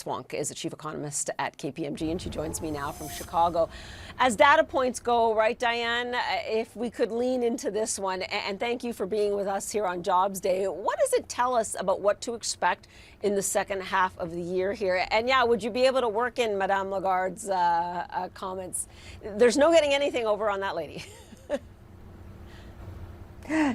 Swonk is the chief economist at KPMG, and she joins me now from Chicago. As data points go, right, Diane, if we could lean into this one, and thank you for being with us here on Jobs Day. What does it tell us about what to expect in the second half of the year here? And yeah, would you be able to work in Madame Lagarde's comments? There's no getting anything over on that lady.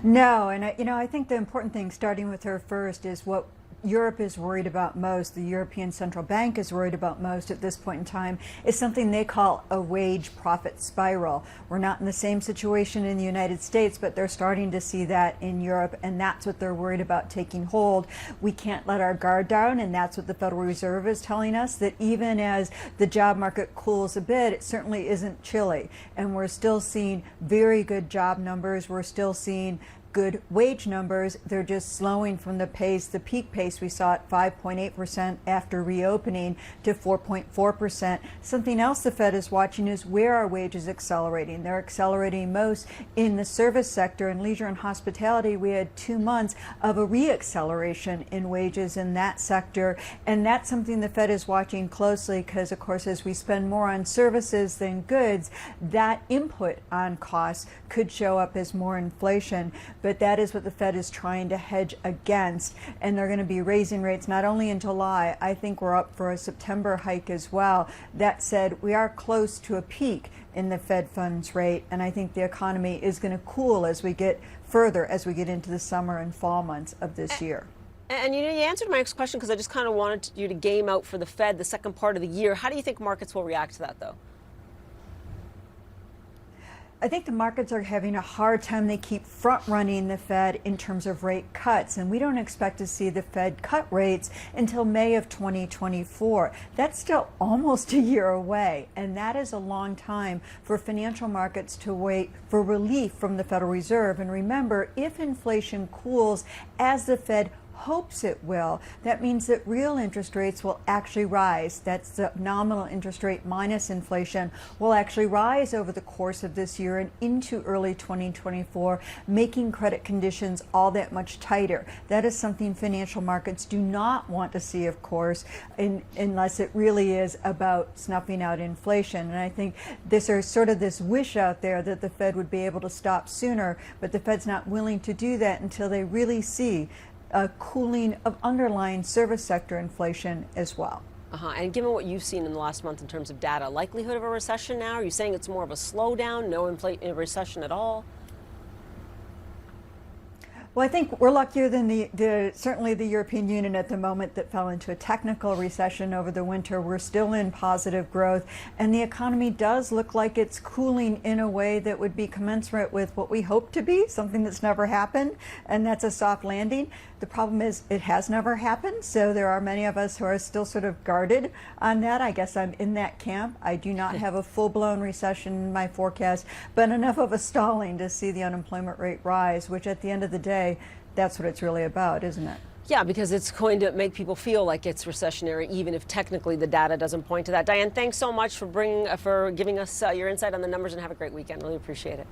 No, and I think the important thing, starting with her first, is what Europe is worried about most, the European Central Bank is worried about most at this point in time, is something they call a wage profit spiral. We're not in the same situation in the United States, but they're starting to see that in Europe, and that's what they're worried about taking hold. We can't let our guard down, and that's what the Federal Reserve is telling us, that even as the job market cools a bit, it certainly isn't chilly. And we're still seeing very good job numbers. We're still seeing good wage numbers. They're just slowing from the pace, the peak pace we saw at 5.8% after reopening to 4.4%. Something else the Fed is watching is where are wages accelerating. They're accelerating most in the service sector and leisure and hospitality. We had 2 months of a re-acceleration in wages in that sector, and that's something the Fed is watching closely because, of course, as we spend more on services than goods, that input on costs could show up as more inflation. But that is what the Fed is trying to hedge against, and they're going to be raising rates not only in July. I think we're up for a September hike as well. That said, we are close to a peak in the Fed funds rate, and I think the economy is going to cool as we get further, as we get into the summer and fall months of this year. And you answered my next question because I just kind of wanted you to game out for the Fed the second part of the year. How do you think markets will react to that, though? I think the markets are having a hard time. They keep front-running the Fed in terms of rate cuts, and we don't expect to see the Fed cut rates until May of 2024. That's still almost a year away, and that is a long time for financial markets to wait for relief from the Federal Reserve. And remember, if inflation cools as the Fed hopes it will, that means that real interest rates will actually rise. That's the nominal interest rate minus inflation will actually rise over the course of this year and into early 2024, making credit conditions all that much tighter. That is something financial markets do not want to see, of course, unless it really is about snuffing out inflation. And I think there's sort of this wish out there that the Fed would be able to stop sooner, but the Fed's not willing to do that until they really see a cooling of underlying service sector inflation as well. And given what you've seen in the last month in terms of data, likelihood of a recession now? Are you saying it's more of a slowdown, no recession at all? Well, I think we're luckier than certainly the European Union at the moment that fell into a technical recession over the winter. We're still in positive growth, and the economy does look like it's cooling in a way that would be commensurate with what we hope to be, something that's never happened, and that's a soft landing. The problem is it has never happened, so there are many of us who are still sort of guarded on that. I guess I'm in that camp. I do not have a full-blown recession in my forecast, but enough of a stalling to see the unemployment rate rise, which at the end of the day, that's what it's really about, isn't it? Yeah, because it's going to make people feel like it's recessionary, even if technically the data doesn't point to that. Diane, thanks so much for giving us your insight on the numbers, and have a great weekend. Really appreciate it.